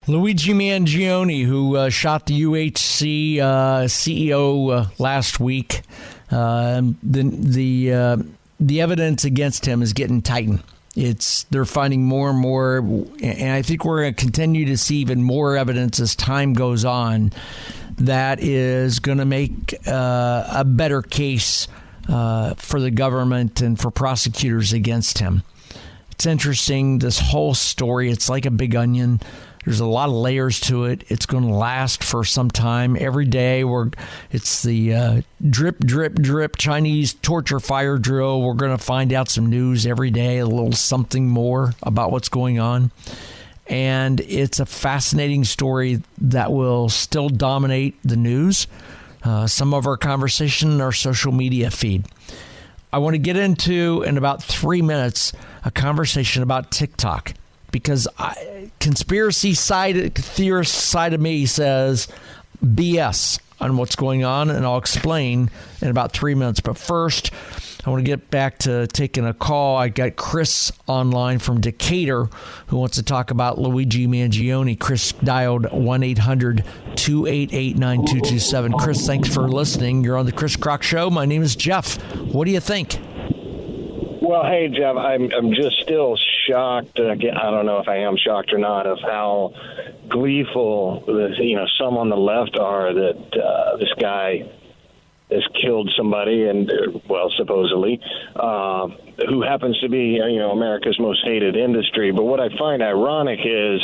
Luigi Mangione, who shot the UHC CEO last week, the evidence against him is getting tightened. They're finding more and more, and I think we're going to continue to see even more evidence as time goes on that is going to make a better case for the government and for prosecutors against him. It's interesting, this whole story. It's like a big onion. There's a lot of layers to it. It's going to last for some time. Every day, it's the drip, drip, drip Chinese torture fire drill. We're going to find out some news every day, a little something more about what's going on. And it's a fascinating story that will still dominate the news. Some of our conversation in our social media feed. I want to get into, in about 3 minutes, a conversation about TikTok. Because conspiracy theorist side of me says BS on what's going on, and I'll explain in about 3 minutes. But first, I want to get back to taking a call. I got Chris online from Decatur who wants to talk about Luigi Mangione. Chris dialed 1-800-288-9227. Chris, thanks for listening. You're on the Chris Crock Show. My name is Jeff. What do you think? Well, hey, Jeff, I'm just still shocked. Again, I don't know if I am shocked or not of how gleeful some on the left are that this guy has killed somebody, and supposedly, who happens to be America's most hated industry. But what I find ironic is,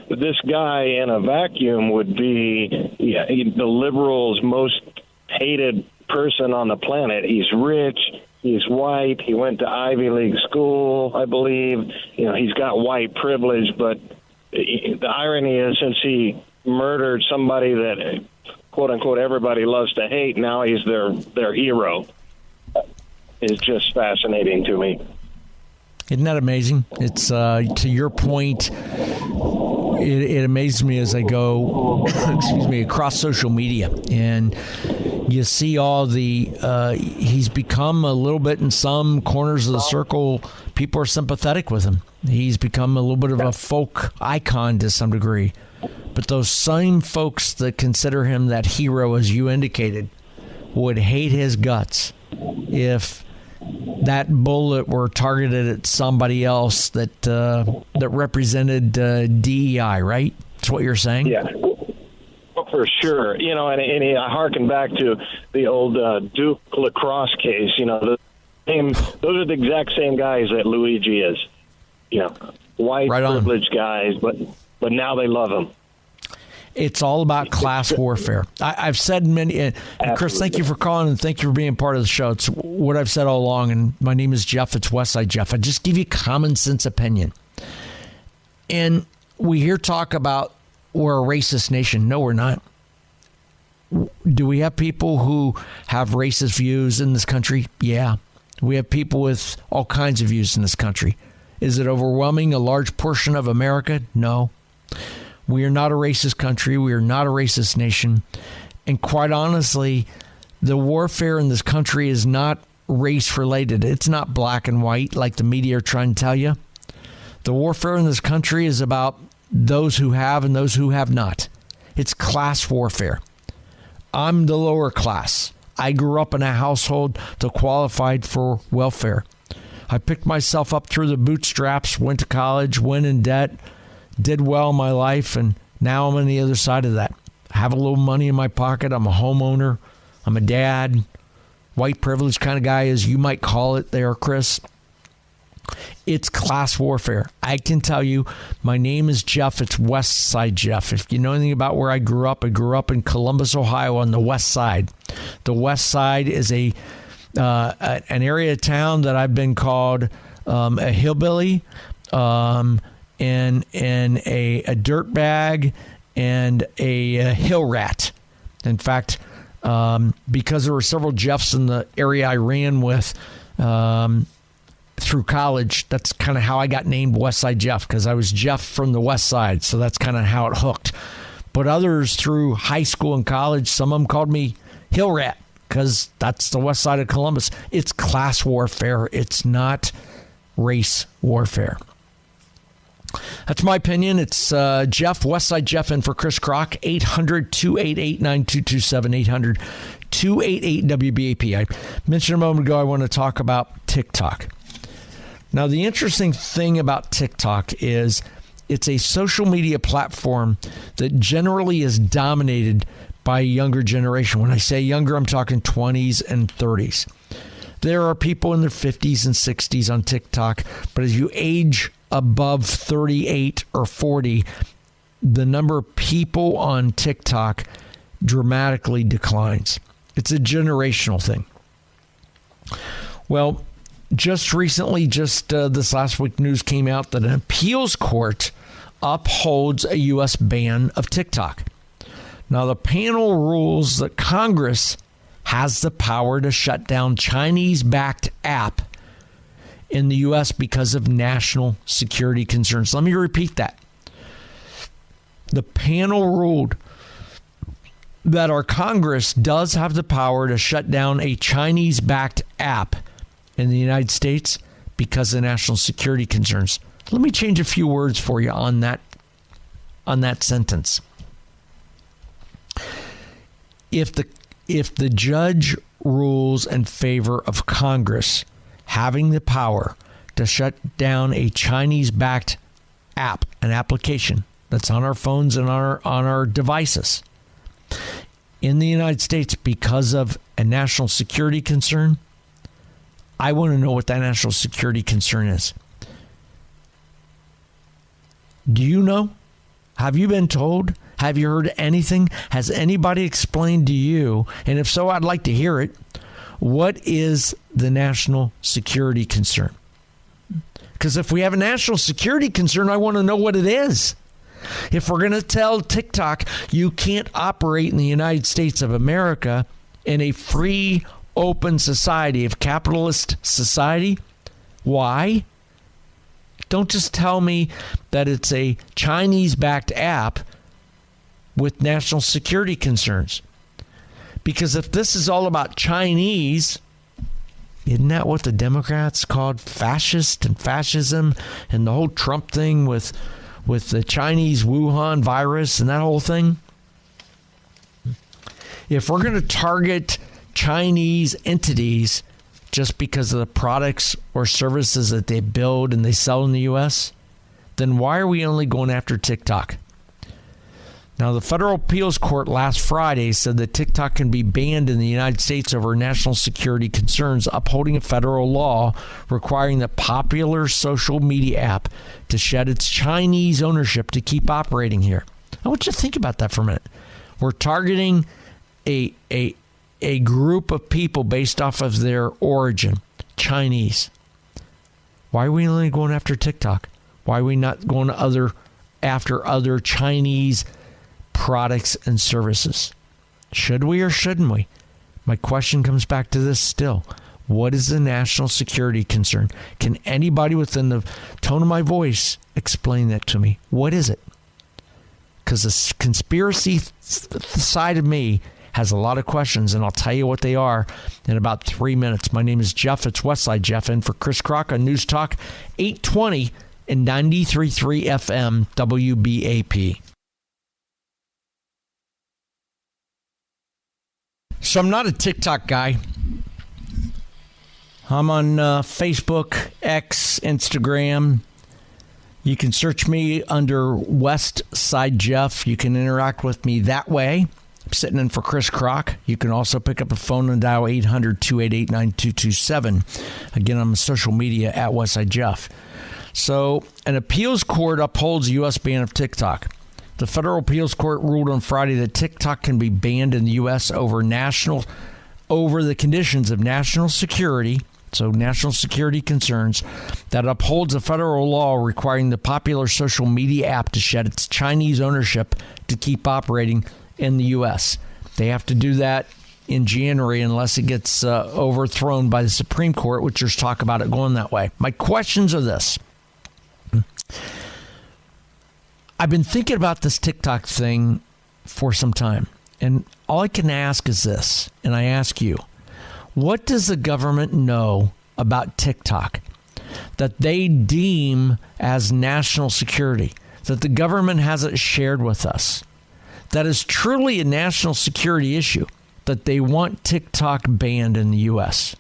this guy in a vacuum would be the liberals' most hated person on the planet. He's rich. He's white. He went to Ivy League school, I believe. He's got white privilege. But the irony is, since he murdered somebody that, quote unquote, everybody loves to hate, now he's their hero. It's just fascinating to me. Isn't that amazing? It's to your point. It amazes me as I go, across social media, and you see all the. He's become a little bit in some corners of the circle. People are sympathetic with him. He's become a little bit of a folk icon to some degree. But those same folks that consider him that hero, as you indicated, would hate his guts if that bullet were targeted at somebody else that represented DEI, right? That's what you're saying? Yeah, for sure. And I harken back to the old Duke lacrosse case. Those are the exact same guys that Luigi is. White privileged guys, but now they love him. It's all about class warfare. I've said many, and Chris, thank you for calling and thank you for being part of the show. It's what I've said all along, and my name is Jeff. It's Westside Jeff. I just give you common sense opinion. And we hear talk about we're a racist nation. No, we're not. Do we have people who have racist views in this country? Yeah. We have people with all kinds of views in this country. Is it overwhelming a large portion of America? No. We are not a racist country. We are not a racist nation. And quite honestly, the warfare in this country is not race-related. It's not black and white like the media are trying to tell you. The warfare in this country is about those who have and those who have not. It's class warfare. I'm the lower class. I grew up in a household that qualified for welfare. I picked myself up through the bootstraps, went to college, went in debt, did well in my life, and now I'm on the other side of that. I have a little money in my pocket. I'm a homeowner. I'm a dad. White privilege kind of guy, as you might call it there, Chris. It's class warfare. I can tell you, my name is Jeff. It's West Side Jeff. If you know anything about where I grew up in Columbus, Ohio, on the west side. The west side is an area of town that I've been called a hillbilly, and a dirt bag, and a hill rat. In fact, because there were several Jeffs in the area I ran with through college, that's kind of how I got named Westside Jeff, because I was Jeff from the west side, so that's kind of how it hooked. But others through high school and college, some of them called me Hill Rat, because that's the west side of Columbus. It's class warfare. It's not race warfare. That's my opinion. It's Jeff, Westside Jeff, in for Chris Crock, 800-288-9227, 800-288-WBAP. I mentioned a moment ago I want to talk about TikTok. Now, the interesting thing about TikTok is it's a social media platform that generally is dominated by a younger generation. When I say younger, I'm talking 20s and 30s. There are people in their 50s and 60s on TikTok, but as you age above 38 or 40, the number of people on TikTok dramatically declines. It's a generational thing. Well, just recently, this last week, news came out that an appeals court upholds a U.S. ban of TikTok. Now, the panel rules that Congress has the power to shut down Chinese-backed app in the U.S. because of national security concerns. Let me repeat that. The panel ruled that our Congress does have the power to shut down a Chinese-backed app in the United States because of national security concerns. Let me change a few words for you on that sentence. If the judge rules in favor of Congress having the power to shut down a Chinese-backed app, an application that's on our phones and on our devices in the United States because of a national security concern, I want to know what that national security concern is. Do you know? Have you been told? Have you heard anything? Has anybody explained to you? And if so, I'd like to hear it. What is the national security concern? Because if we have a national security concern, I want to know what it is. If we're going to tell TikTok you can't operate in the United States of America in a free, open society, of capitalist society, why? Don't just tell me that it's a Chinese-backed app with national security concerns. Because if this is all about Chinese, isn't that what the Democrats called fascist and fascism and the whole Trump thing with the Chinese Wuhan virus and that whole thing? If we're going to target Chinese entities just because of the products or services that they build and they sell in the U.S., then why are we only going after TikTok? Now, the federal appeals court last Friday said that TikTok can be banned in the United States over national security concerns, upholding a federal law requiring the popular social media app to shed its Chinese ownership to keep operating here. I want you to think about that for a minute. We're targeting a group of people based off of their origin, Chinese. Why are we only going after TikTok? Why are we not going after other Chinese products and services? Should we or shouldn't we? My question comes back to this still. What is the national security concern? Can anybody within the tone of my voice explain that to me? What is it? Because the conspiracy side of me has a lot of questions, and I'll tell you what they are in about 3 minutes. My name is Jeff. It's Westside Jeff, in for Chris Crock on News Talk 820 and 93.3 FM WBAP. So I'm not a TikTok guy. I'm on Facebook, X, Instagram. You can search me under Westside Jeff. You can interact with me that way. I'm sitting in for Chris Crock. You can also pick up a phone and dial 800-288-9227. Again, I'm on social media at Westside Jeff. So an appeals court upholds a U.S. ban of TikTok. The federal appeals court ruled on Friday that TikTok can be banned in the U.S. over the conditions of national security, so national security concerns, that upholds a federal law requiring the popular social media app to shed its Chinese ownership to keep operating in the U.S. They have to do that in January unless it gets overthrown by the Supreme Court, which there's talk about it going that way. My questions are this. I've been thinking about this TikTok thing for some time, and all I can ask is this, and I ask you, what does the government know about TikTok? that they deem as national security, that the government hasn't shared with us, that is truly a national security issue, that they want TikTok banned in the U.S.?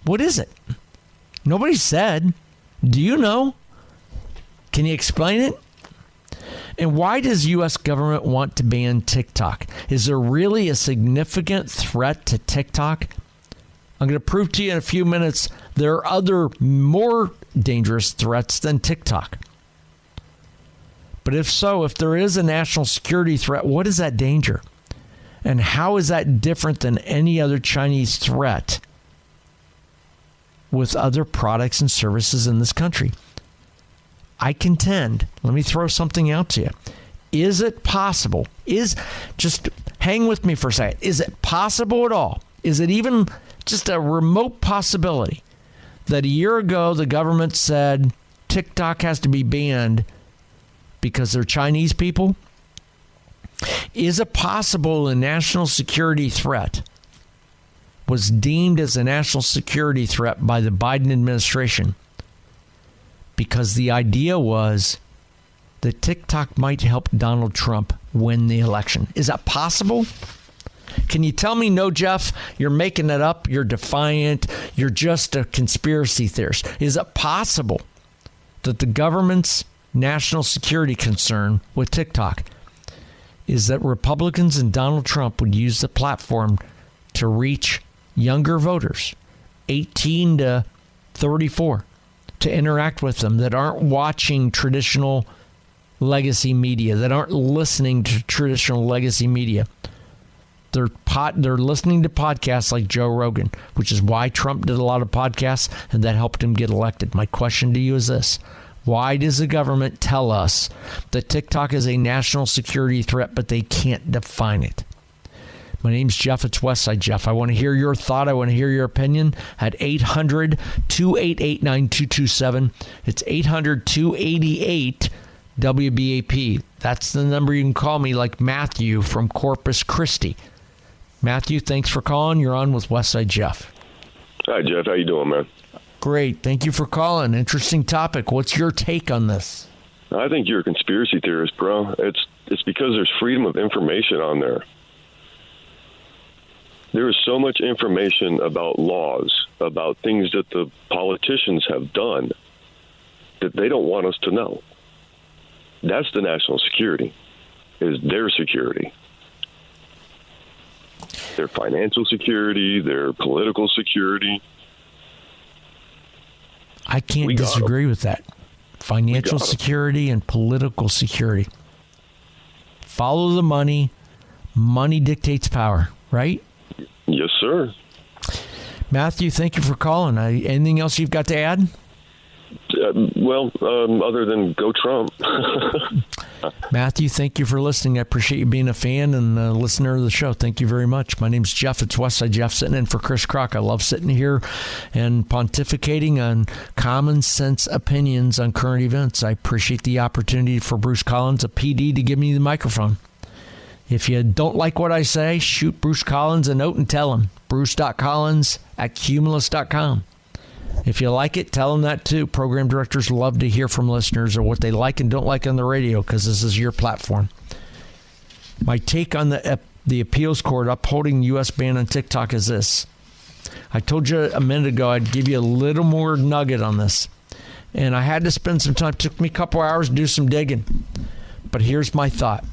What is it? Nobody said. Do you know? Can you explain it? And why does U.S. government want to ban TikTok? Is there really a significant threat to TikTok? I'm going to prove to you in a few minutes there are other more dangerous threats than TikTok. But if so, if there is a national security threat, what is that danger? And how is that different than any other Chinese threat with other products and services in this country? I contend, let me throw something out to you. Is it possible? Just hang with me for a second. Is it possible at all? Is it even just a remote possibility that a year ago the government said TikTok has to be banned because they're Chinese people? Is it possible a national security threat was deemed as a national security threat by the Biden administration because the idea was that TikTok might help Donald Trump win the election? Is that possible? Can you tell me no, Jeff? You're making it up. You're defiant. You're just a conspiracy theorist. Is it possible that the government's national security concern with TikTok is that Republicans and Donald Trump would use the platform to reach younger voters, 18 to 34, to interact with them that aren't watching traditional legacy media, that aren't listening to traditional legacy media? They're listening to podcasts like Joe Rogan, which is why Trump did a lot of podcasts, and that helped him get elected. My question to you is this: why does the government tell us that TikTok is a national security threat, but they can't define it? My name's Jeff. It's Westside Jeff. I want to hear your thought. I want to hear your opinion at 800-288-9227. It's 800-288-WBAP. That's the number you can call me, like Matthew from Corpus Christi. Matthew, thanks for calling. You're on with Westside Jeff. Hi, Jeff. How you doing, man? Great. Thank you for calling. Interesting topic. What's your take on this? I think you're a conspiracy theorist, bro. It's because there's freedom of information on there. There is so much information about laws, about things that the politicians have done that they don't want us to know. That's the national security, is their security. Their financial security, their political security. I can't disagree with that. Financial security and political security. Follow the money. Money dictates power, right? Yes, sir. Matthew, thank you for calling. Anything else you've got to add? Other than go Trump. Matthew, thank you for listening. I appreciate you being a fan and a listener of the show. Thank you very much. My name's Jeff. It's Westside Jeff, sitting in for Chris Crock. I love sitting here and pontificating on common sense opinions on current events. I appreciate the opportunity for Bruce Collins, a PD, to give me the microphone. If you don't like what I say, shoot Bruce Collins a note and tell him. Bruce.collins@cumulus.com. If you like it, tell them that too. Program directors love to hear from listeners or what they like and don't like on the radio, because this is your platform. My take on the appeals court upholding the U.S. ban on TikTok is this. I told you a minute ago I'd give you a little more nugget on this. And I had to spend some time. It took me a couple hours to do some digging. But here's my thought.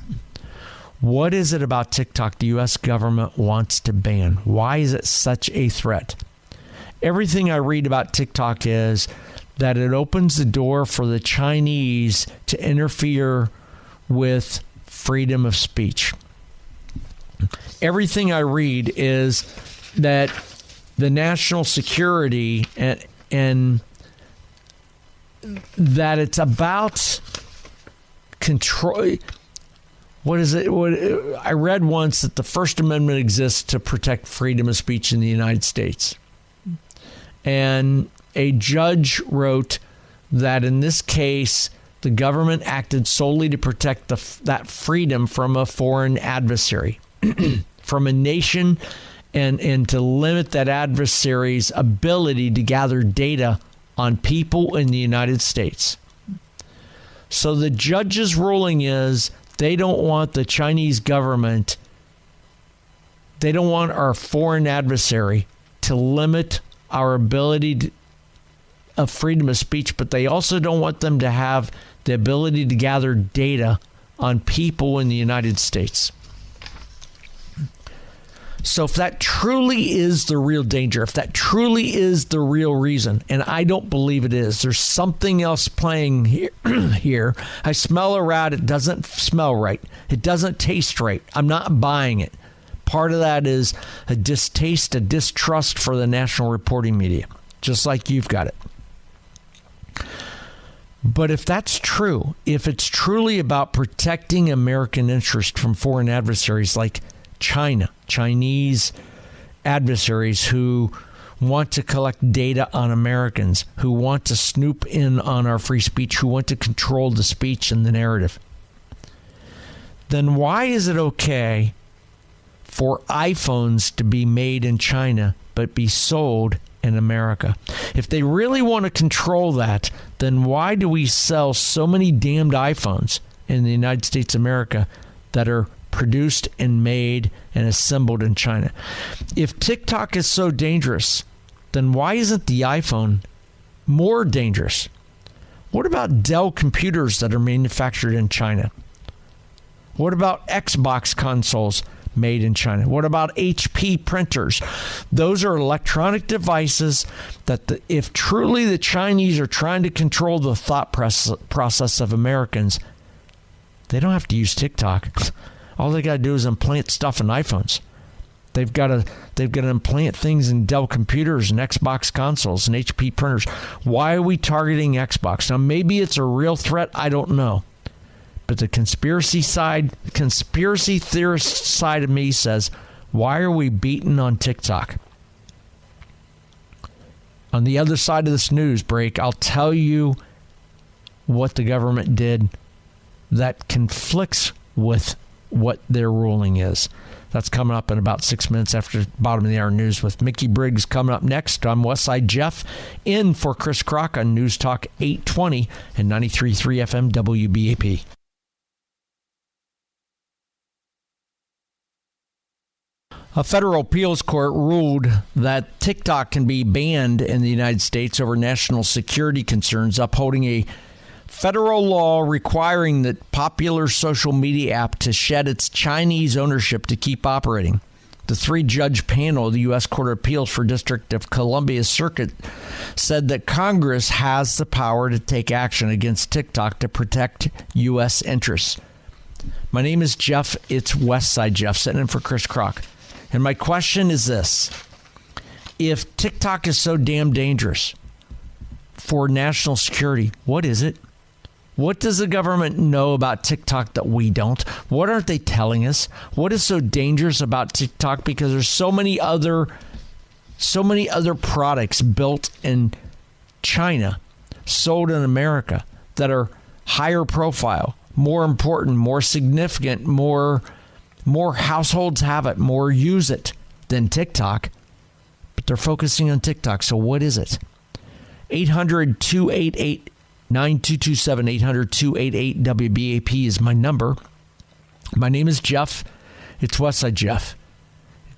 What is it about TikTok the U.S. government wants to ban? Why is it such a threat? Everything I read about TikTok is that it opens the door for the Chinese to interfere with freedom of speech. Everything I read is that the national security and that it's about control. What is it? I read once that the First Amendment exists to protect freedom of speech in the United States. And a judge wrote that in this case, the government acted solely to protect that freedom from a foreign adversary, from a nation and to limit that adversary's ability to gather data on people in the United States. So the judge's ruling is they don't want the Chinese government, they don't want our foreign adversary to limit our ability of freedom of speech, but they also don't want them to have the ability to gather data on people in the United States. So if that truly is the real danger, if that truly is the real reason, and I don't believe it is, there's something else playing here. I smell a rat. It doesn't smell right. It doesn't taste right. I'm not buying it. Part of that is a distaste, a distrust for the national reporting media, just like you've got it. But if that's true, if it's truly about protecting American interest from foreign adversaries like China, Chinese adversaries who want to collect data on Americans, who want to snoop in on our free speech, who want to control the speech and the narrative, then why is it okay for iPhones to be made in China but be sold in America? If they really want to control that, then why do we sell so many damned iPhones in the United States of America that are produced and made and assembled in China? If TikTok is so dangerous, then why isn't the iPhone more dangerous? What about Dell computers that are manufactured in China? What about Xbox consoles made in China? What about HP printers? Those are electronic devices that if truly the Chinese are trying to control the thought process of Americans, they don't have to use TikTok. All they got to do is implant stuff in iPhones. They've got to implant things in Dell computers and Xbox consoles and HP printers. Why are we targeting Xbox? Now, maybe it's a real threat. I don't know. But the conspiracy theorist side of me says, why are we beating on TikTok? On the other side of this news break, I'll tell you what the government did that conflicts with what their ruling is. That's coming up in about 6 minutes after bottom of the hour news with Mickey Briggs coming up next. I'm Westside Jeff, in for Chris Crock on News Talk 820 and 93.3 FM WBAP. A federal appeals court ruled that TikTok can be banned in the United States over national security concerns, upholding a federal law requiring the popular social media app to shed its Chinese ownership to keep operating. The three-judge panel of the U.S. Court of Appeals for District of Columbia Circuit said that Congress has the power to take action against TikTok to protect U.S. interests. My name is Jeff. It's Westside Jeff, sitting in for Chris Crock. And my question is this. If TikTok is so damn dangerous for national security, what is it? What does the government know about TikTok that we don't? What aren't they telling us? What is so dangerous about TikTok? Because there's so many other products built in China, sold in America, that are higher profile, more important, more significant, more households have it, more use it than TikTok. But they're focusing on TikTok. So what is it? 800-288-9227, 800-288-WBAP is my number. My name is Jeff. It's Westside Jeff.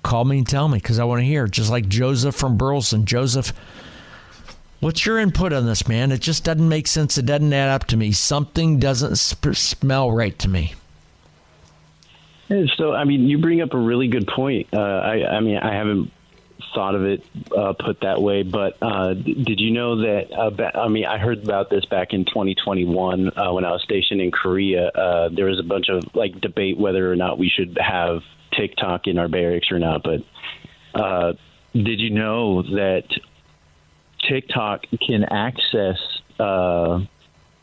Call me and tell me, because I want to hear, just like Joseph from Burleson. Joseph, what's your input on this, man? It just doesn't make sense. It doesn't add up to me. Something doesn't smell right to me. So, I mean, you bring up a really good point. I mean, I haven't thought of it put that way, but did you know that, I heard about this back in 2021 when I was stationed in Korea. There was a bunch of debate whether or not we should have TikTok in our barracks or not. But did you know that TikTok can access, I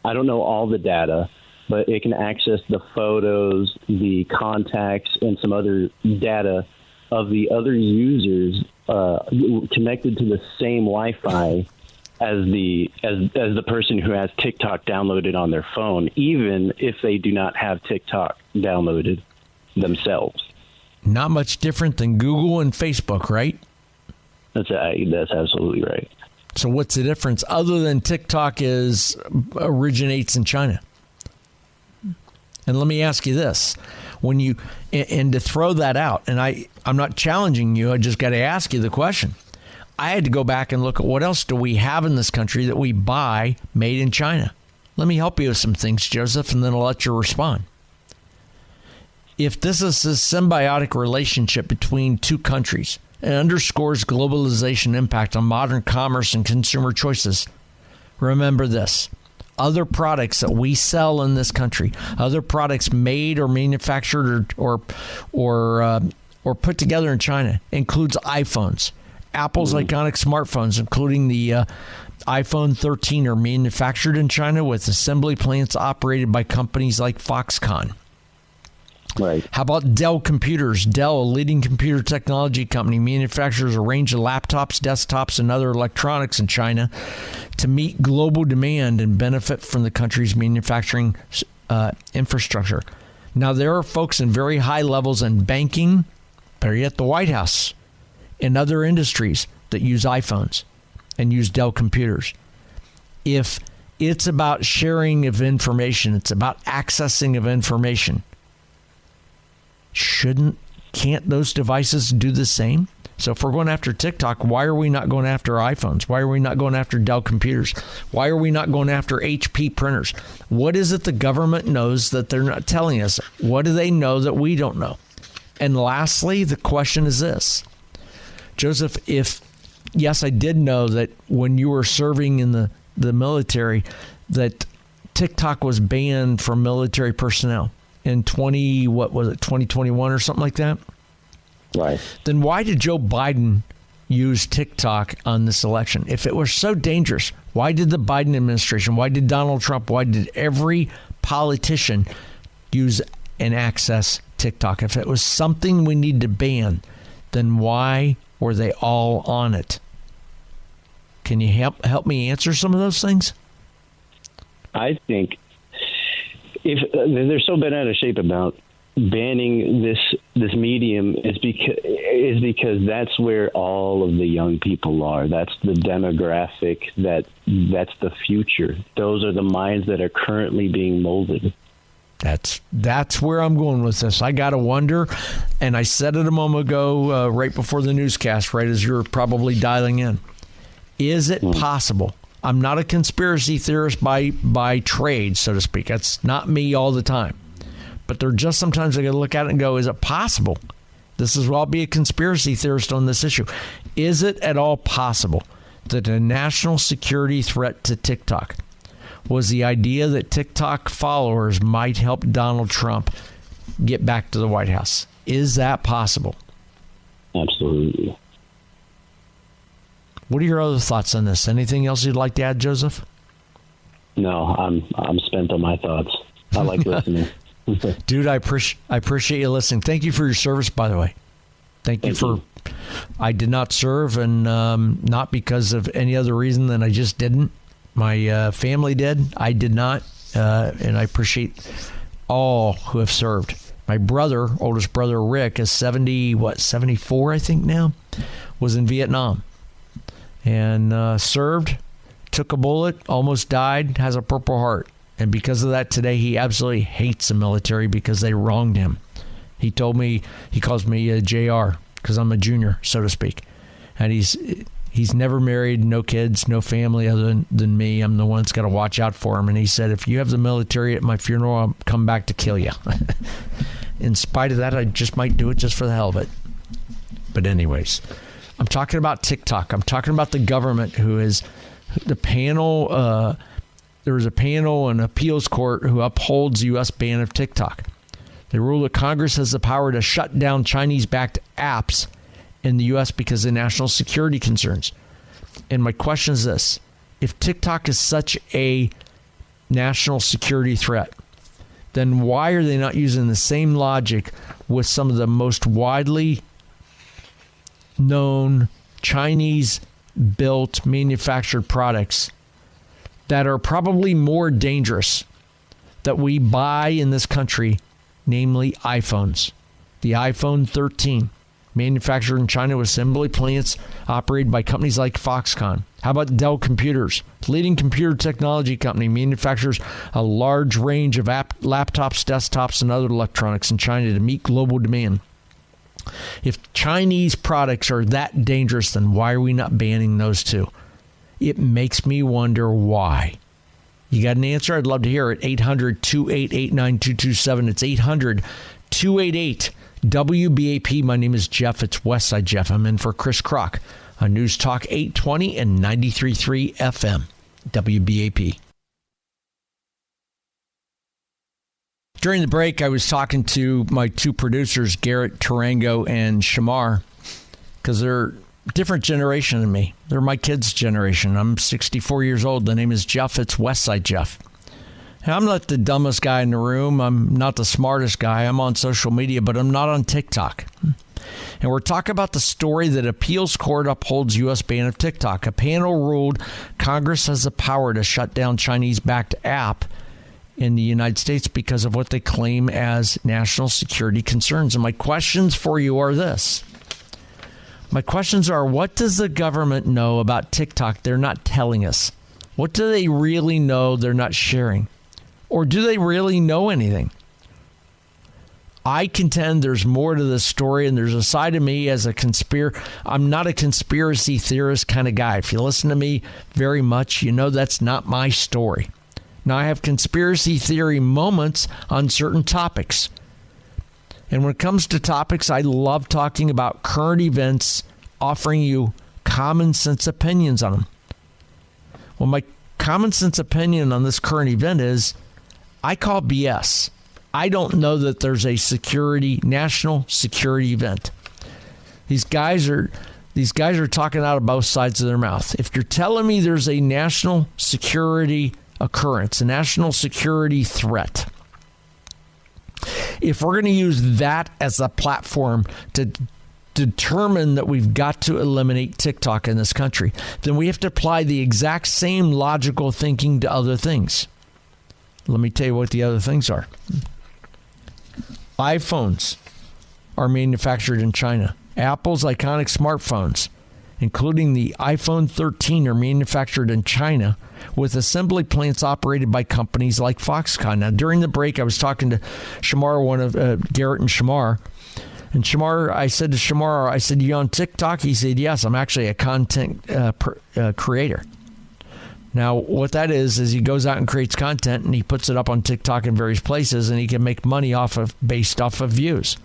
don't know all the data, but it can access the photos, the contacts, and some other data of the other users connected to the same Wi-Fi as the person who has TikTok downloaded on their phone, even if they do not have TikTok downloaded themselves. Not much different than Google and Facebook, right? That's absolutely right. So what's the difference other than TikTok originates in China? And let me ask you this. When you, and to throw that out, and I'm not challenging you, I just got to ask you the question. I had to go back and look at what else do we have in this country that we buy made in China. Let me help you with some things, Joseph, and then I'll let you respond. If this is a symbiotic relationship between two countries, it underscores globalization impact on modern commerce and consumer choices. Remember this. Other products that we sell in this country, other products made or manufactured or put together in China, includes iPhones. Apple's iconic smartphones, including the iPhone 13, are manufactured in China with assembly plants operated by companies like Foxconn. Right. How about Dell Computers? Dell, a leading computer technology company, manufactures a range of laptops, desktops, and other electronics in China to meet global demand and benefit from the country's manufacturing infrastructure. Now, there are folks in very high levels in banking, better yet, the White House, and other industries that use iPhones and use Dell computers. If it's about sharing of information, it's about accessing of information, can't those devices do the same? So if we're going after TikTok, why are we not going after iPhones? Why are we not going after Dell computers? Why are we not going after HP printers? What is it the government knows that they're not telling us? What do they know that we don't know? And lastly, the question is this. Joseph, yes, I did know that when you were serving in the military, that TikTok was banned from military personnel in 2021 or something like that? Right. Then why did Joe Biden use TikTok on this election? If it was so dangerous, why did the Biden administration, why did Donald Trump, why did every politician use and access TikTok? If it was something we need to ban, then why were they all on it? Can you help me answer some of those things? I think if they're so bent out of shape about banning this medium is because that's where all of the young people are. That's the demographic that's the future. Those are the minds that are currently being molded. That's where I'm going with this. I got to wonder, and I said it a moment ago, right before the newscast, right as you're probably dialing in. Is it possible? I'm not a conspiracy theorist by trade, so to speak. That's not me all the time. But there are just sometimes I got to look at it and go, is it possible? This is where I'll be a conspiracy theorist on this issue. Is it at all possible that a national security threat to TikTok was the idea that TikTok followers might help Donald Trump get back to the White House? Is that possible? Absolutely. What are your other thoughts on this? Anything else you'd like to add, Joseph? No, I'm spent on my thoughts. I like listening. Dude, I appreciate you listening. Thank you for your service, by the way. Thank you. I did not serve, and not because of any other reason than I just didn't. My family did. I did not, and I appreciate all who have served. My brother, oldest brother Rick, is 74, I think now, was in Vietnam and served, took a bullet, almost died, has a Purple Heart. And because of that, today he absolutely hates the military because they wronged him. He told me, he calls me a JR because I'm a junior, so to speak. And he's never married, no kids, no family other than me. I'm the one that's got to watch out for him. And he said, if you have the military at my funeral, I'll come back to kill you. In spite of that, I just might do it just for the hell of it. But anyways, I'm talking about TikTok. I'm talking about the government who is the panel. There is a panel and appeals court who upholds the U.S. ban of TikTok. They rule that Congress has the power to shut down Chinese-backed apps in the U.S. because of national security concerns. And my question is this. If TikTok is such a national security threat, then why are they not using the same logic with some of the most widely known Chinese-built manufactured products that are probably more dangerous that we buy in this country, namely iPhones? The iPhone 13, manufactured in China with assembly plants operated by companies like Foxconn. How about Dell Computers? Leading computer technology company, manufactures a large range of laptops, desktops, and other electronics in China to meet global demand. If Chinese products are that dangerous, then why are we not banning those too? It makes me wonder why. You got an answer? I'd love to hear it. 800-288-9227. It's 800-288-WBAP. My name is Jeff. It's Westside Jeff. I'm in for Chris Kroc on News Talk 820 and 93.3 FM, WBAP. During the break, I was talking to my two producers, Garrett Tarango and Shamar, because they're different generation than me. They're my kids' generation. I'm 64 years old. The name is Jeff. It's Westside Jeff. And I'm not the dumbest guy in the room. I'm not the smartest guy. I'm on social media, but I'm not on TikTok. And we're talking about the story that appeals court upholds U.S. ban of TikTok. A panel ruled Congress has the power to shut down Chinese-backed app in the United States because of what they claim as national security concerns. And my questions for you are this. My questions are, what does the government know about TikTok they're not telling us? What do they really know they're not sharing? Or do they really know anything? I contend there's more to this story, and there's a side of me as I'm not a conspiracy theorist kind of guy. If you listen to me very much, you know that's not my story. Now, I have conspiracy theory moments on certain topics. And when it comes to topics, I love talking about current events, offering you common sense opinions on them. Well, my common sense opinion on this current event is I call BS. I don't know that there's a national security event. These guys are talking out of both sides of their mouth. If you're telling me there's a national security occurrence, a national security threat, if we're going to use that as a platform to determine that we've got to eliminate TikTok in this country, then we have to apply the exact same logical thinking to other things. Let me tell you what the other things are. iPhones are manufactured in China. Apple's iconic smartphones, including the iPhone 13, are manufactured in China with assembly plants operated by companies like Foxconn. Now, during the break, I was talking to Shamar, one of Garrett and Shamar. And Shamar, I said to Shamar, you on TikTok? He said, yes, I'm actually a content creator. Now, what that is he goes out and creates content, and he puts it up on TikTok in various places, and he can make money based off of views.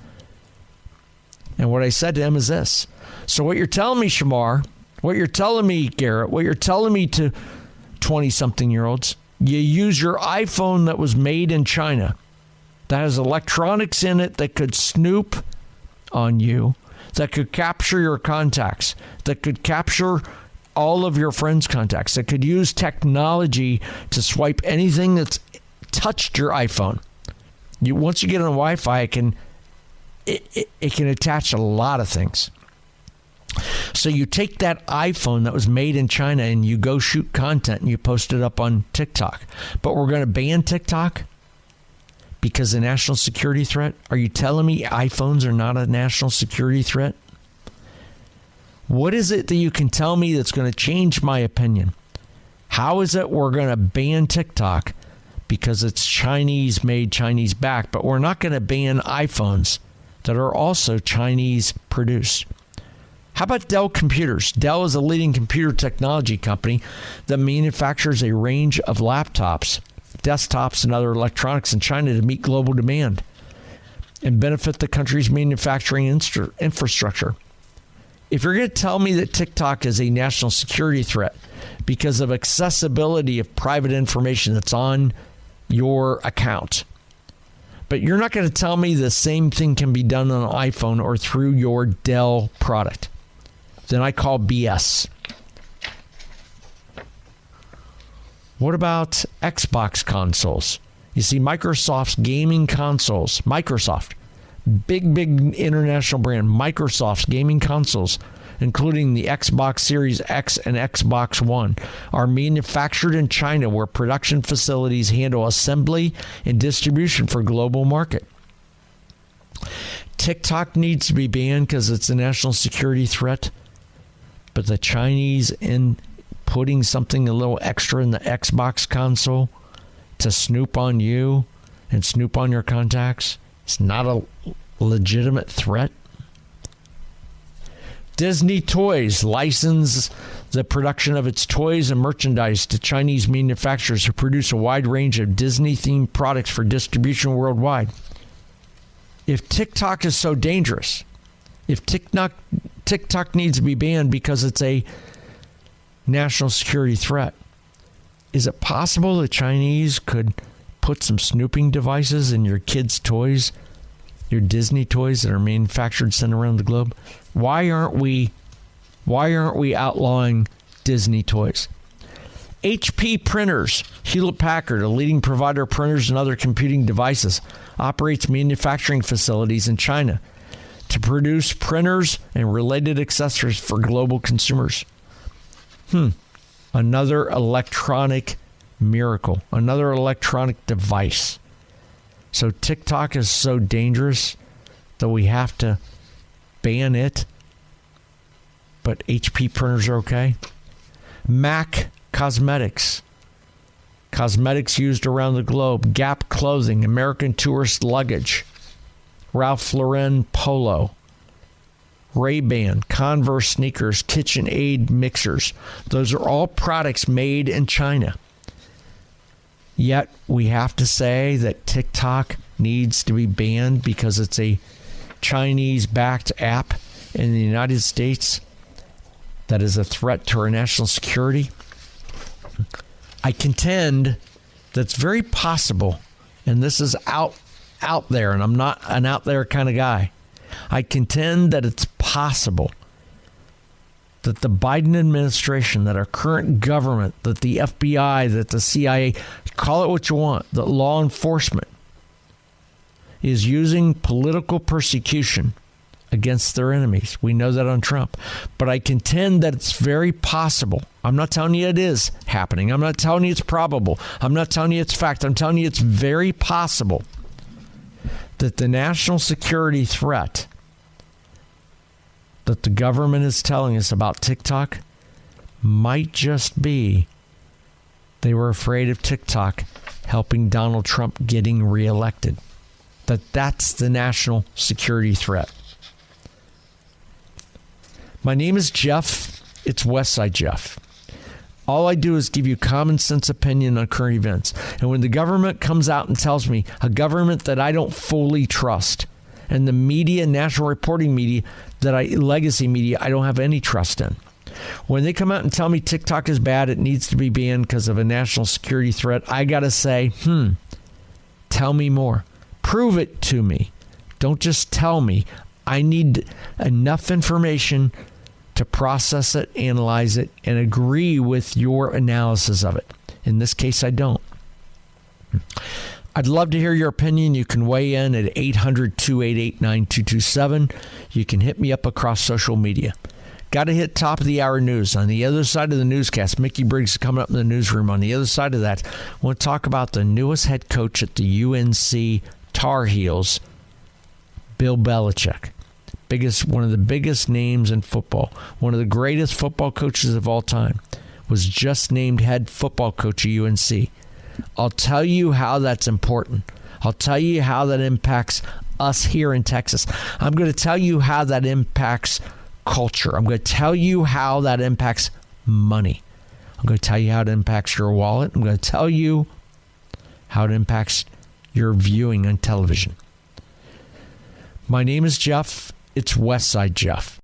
And what I said to him is this. So what you're telling me, Shamar, what you're telling me, Garrett, what you're telling me to 20-something-year-olds, you use your iPhone that was made in China, that has electronics in it that could snoop on you, that could capture your contacts, that could capture all of your friends' contacts, that could use technology to swipe anything that's touched your iPhone. Once you get on Wi-Fi, it can attach a lot of things. So you take that iPhone that was made in China and you go shoot content and you post it up on TikTok. But we're going to ban TikTok because of a national security threat? Are you telling me iPhones are not a national security threat? What is it that you can tell me that's going to change my opinion? How is it we're going to ban TikTok because it's Chinese made, Chinese backed, but we're not going to ban iPhones that are also Chinese produced? How about Dell Computers? Dell is a leading computer technology company that manufactures a range of laptops, desktops, and other electronics in China to meet global demand and benefit the country's manufacturing infrastructure. If you're going to tell me that TikTok is a national security threat because of accessibility of private information that's on your account, but you're not going to tell me the same thing can be done on an iPhone or through your Dell product, then I call BS. What about Xbox consoles? You see, Microsoft's gaming consoles, big international brand, Microsoft's gaming consoles, including the Xbox Series X and Xbox One, are manufactured in China, where production facilities handle assembly and distribution for global market. TikTok needs to be banned because it's a national security threat, but the Chinese in putting something a little extra in the Xbox console to snoop on you and snoop on your contacts, it's not a legitimate threat. Disney Toys licenses the production of its toys and merchandise to Chinese manufacturers who produce a wide range of Disney-themed products for distribution worldwide. If TikTok is so dangerous, if TikTok needs to be banned because it's a national security threat, is it possible the Chinese could put some snooping devices in your kids' toys, your Disney toys that are manufactured, sent around the globe? Why aren't we outlawing Disney toys? HP Printers, Hewlett-Packard, a leading provider of printers and other computing devices, operates manufacturing facilities in China to produce printers and related accessories for global consumers. Another electronic miracle, another electronic device. So TikTok is so dangerous that we have to ban it, but HP printers are okay. MAC Cosmetics used around the globe. Gap Clothing, American Tourist Luggage, Ralph Lauren Polo, Ray-Ban, Converse sneakers, KitchenAid mixers. Those are all products made in China. Yet we have to say that TikTok needs to be banned because it's a Chinese-backed app in the United States that is a threat to our national security. I contend that's very possible, and this is out there, and I'm not an out there kind of guy. I contend that it's possible that the Biden administration, that our current government, that the FBI, that the CIA, call it what you want, that law enforcement is using political persecution against their enemies. We know that on Trump. But I contend that it's very possible. I'm not telling you it is happening. I'm not telling you it's probable. I'm not telling you it's fact. I'm telling you it's very possible that the national security threat that the government is telling us about TikTok might just be they were afraid of TikTok helping Donald Trump getting reelected. That's the national security threat. My name is Jeff. It's Westside Jeff. All I do is give you common sense opinion on current events. And when the government comes out and tells me, a government that I don't fully trust, and the media, national reporting media, legacy media, I don't have any trust in. When they come out and tell me TikTok is bad, it needs to be banned because of a national security threat, I got to say, tell me more. Prove it to me. Don't just tell me. I need enough information to process it, analyze it, and agree with your analysis of it. In this case, I don't. I'd love to hear your opinion. You can weigh in at 800-288-9227. You can hit me up across social media. Got to hit top of the hour news. On the other side of the newscast, Mickey Briggs is coming up in the newsroom. On the other side of that, I want to talk about the newest head coach at the UNC Tar Heels, Bill Belichick. One of the biggest names in football. One of the greatest football coaches of all time. Was just named head football coach at UNC. I'll tell you how that's important. I'll tell you how that impacts us here in Texas. I'm going to tell you how that impacts culture. I'm going to tell you how that impacts money. I'm going to tell you how it impacts your wallet. I'm going to tell you how it impacts your viewing on television. My name is Jeff. It's Westside Jeff.